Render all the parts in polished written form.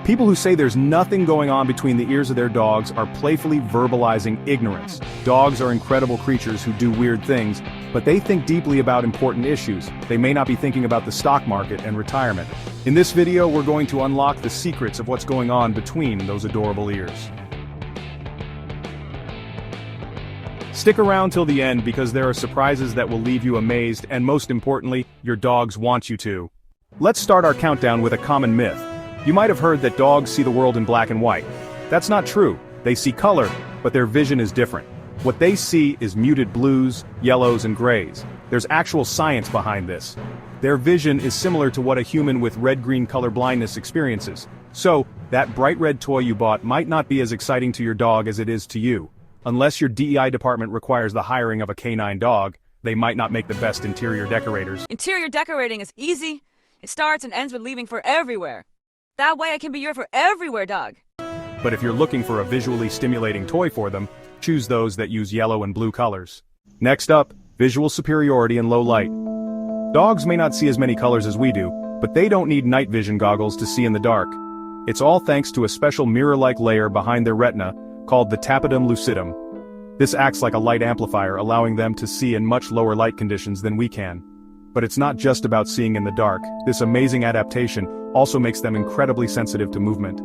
People who say there's nothing going on between the ears of their dogs are playfully verbalizing ignorance. Dogs are incredible creatures who do weird things, but they think deeply about important issues. They may not be thinking about the stock market and retirement. In this video, we're going to unlock the secrets of what's going on between those adorable ears. Stick around till the end because there are surprises that will leave you amazed and, most importantly, your dogs want you to. Let's start our countdown with a common myth. You might have heard that dogs see the world in black and white. That's not true. They see color, but their vision is different. What they see is muted blues, yellows, and grays. There's actual science behind this. Their vision is similar to what a human with red-green color blindness experiences. So, that bright red toy you bought might not be as exciting to your dog as it is to you. Unless your DEI department requires the hiring of a canine dog, they might not make the best interior decorators. Interior decorating is easy. It starts and ends with leaving for everywhere. That way I can be your for everywhere dog. But if you're looking for a visually stimulating toy for them, choose those that use yellow and blue colors. Next up, visual superiority in low light. Dogs may not see as many colors as we do, but they don't need night vision goggles to see in the dark. It's all thanks to a special mirror-like layer behind their retina, called the tapetum lucidum. This acts like a light amplifier, allowing them to see in much lower light conditions than we can. But it's not just about seeing in the dark. This amazing adaptation also makes them incredibly sensitive to movement.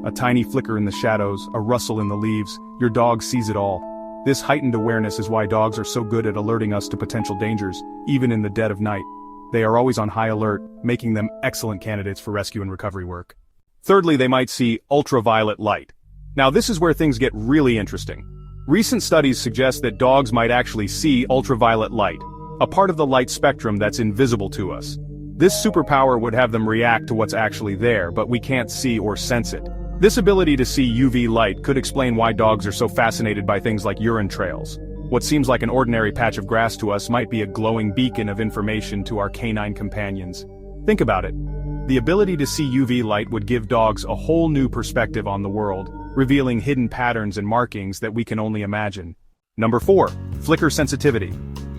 A tiny flicker in the shadows, a rustle in the leaves, your dog sees it all. This heightened awareness is why dogs are so good at alerting us to potential dangers, even in the dead of night. They are always on high alert, making them excellent candidates for rescue and recovery work. Thirdly, they might see ultraviolet light. Now this is where things get really interesting. Recent studies suggest that dogs might actually see ultraviolet light, a part of the light spectrum that's invisible to us. This superpower would have them react to what's actually there, but we can't see or sense it. This ability to see UV light could explain why dogs are so fascinated by things like urine trails. What seems like an ordinary patch of grass to us might be a glowing beacon of information to our canine companions. Think about it. The ability to see UV light would give dogs a whole new perspective on the world, revealing hidden patterns and markings that we can only imagine. Number 4. Flicker sensitivity.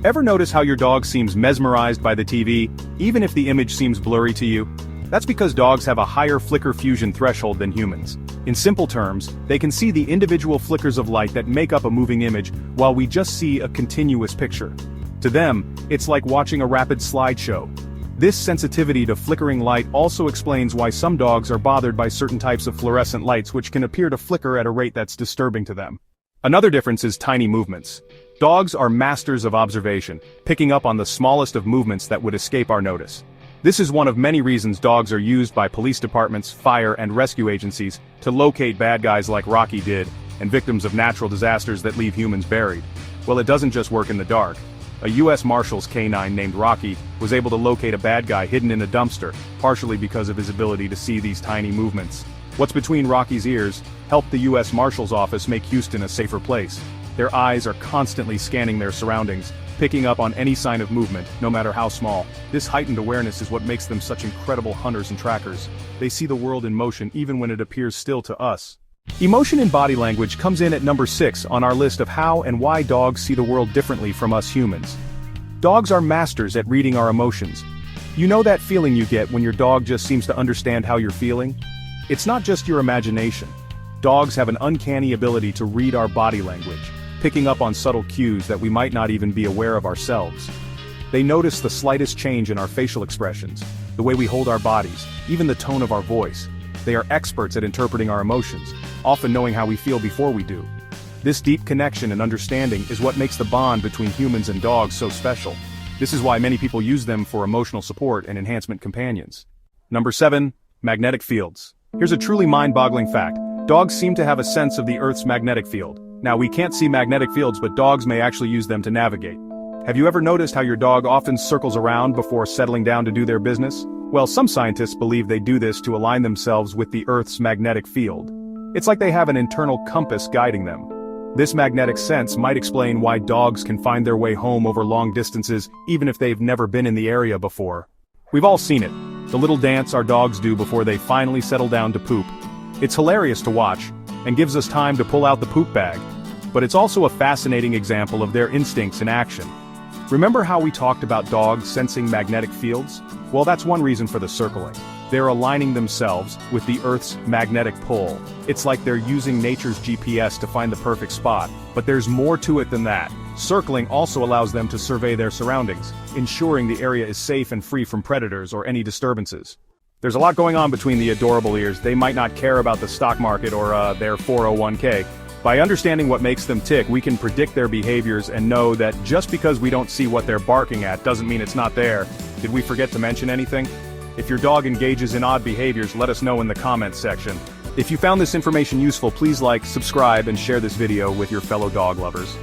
Ever notice how your dog seems mesmerized by the TV, even if the image seems blurry to you? That's because dogs have a higher flicker fusion threshold than humans. In simple terms, they can see the individual flickers of light that make up a moving image, while we just see a continuous picture. To them, it's like watching a rapid slideshow. This sensitivity to flickering light also explains why some dogs are bothered by certain types of fluorescent lights which can appear to flicker at a rate that's disturbing to them. Another difference is tiny movements. Dogs are masters of observation, picking up on the smallest of movements that would escape our notice. This is one of many reasons dogs are used by police departments, fire and rescue agencies to locate bad guys like Rocky did, and victims of natural disasters that leave humans buried. Well, it doesn't just work in the dark. A U.S. Marshal's canine named Rocky was able to locate a bad guy hidden in a dumpster, partially because of his ability to see these tiny movements. What's between Rocky's ears helped the U.S. Marshal's office make Houston a safer place. Their eyes are constantly scanning their surroundings, picking up on any sign of movement, no matter how small. This heightened awareness is what makes them such incredible hunters and trackers. They see the world in motion even when it appears still to us. Emotion in body language comes in at number 6 on our list of how and why dogs see the world differently from us humans. Dogs are masters at reading our emotions. You know that feeling you get when your dog just seems to understand how you're feeling? It's not just your imagination. Dogs have an uncanny ability to read our body language, picking up on subtle cues that we might not even be aware of ourselves. They notice the slightest change in our facial expressions, the way we hold our bodies, even the tone of our voice. They are experts at interpreting our emotions, often knowing how we feel before we do. This deep connection and understanding is what makes the bond between humans and dogs so special. This is why many people use them for emotional support and enhancement companions. Number 7. Magnetic fields. Here's a truly mind-boggling fact. Dogs seem to have a sense of the Earth's magnetic field. Now, we can't see magnetic fields, but dogs may actually use them to navigate. Have you ever noticed how your dog often circles around before settling down to do their business? Well, some scientists believe they do this to align themselves with the Earth's magnetic field. It's like they have an internal compass guiding them. This magnetic sense might explain why dogs can find their way home over long distances even if they've never been in the area before. We've all seen it, the little dance our dogs do before they finally settle down to poop. It's hilarious to watch, and gives us time to pull out the poop bag. But it's also a fascinating example of their instincts in action. Remember how we talked about dogs sensing magnetic fields? Well, that's one reason for the circling. They're aligning themselves with the Earth's magnetic pull. It's like they're using nature's GPS to find the perfect spot. But there's more to it than that. Circling also allows them to survey their surroundings, ensuring the area is safe and free from predators or any disturbances. There's a lot going on between the adorable ears. They might not care about the stock market or their 401k. By understanding what makes them tick, we can predict their behaviors and know that just because we don't see what they're barking at doesn't mean it's not there. Did we forget to mention anything? If your dog engages in odd behaviors, let us know in the comments section. If you found this information useful, please like, subscribe, and share this video with your fellow dog lovers.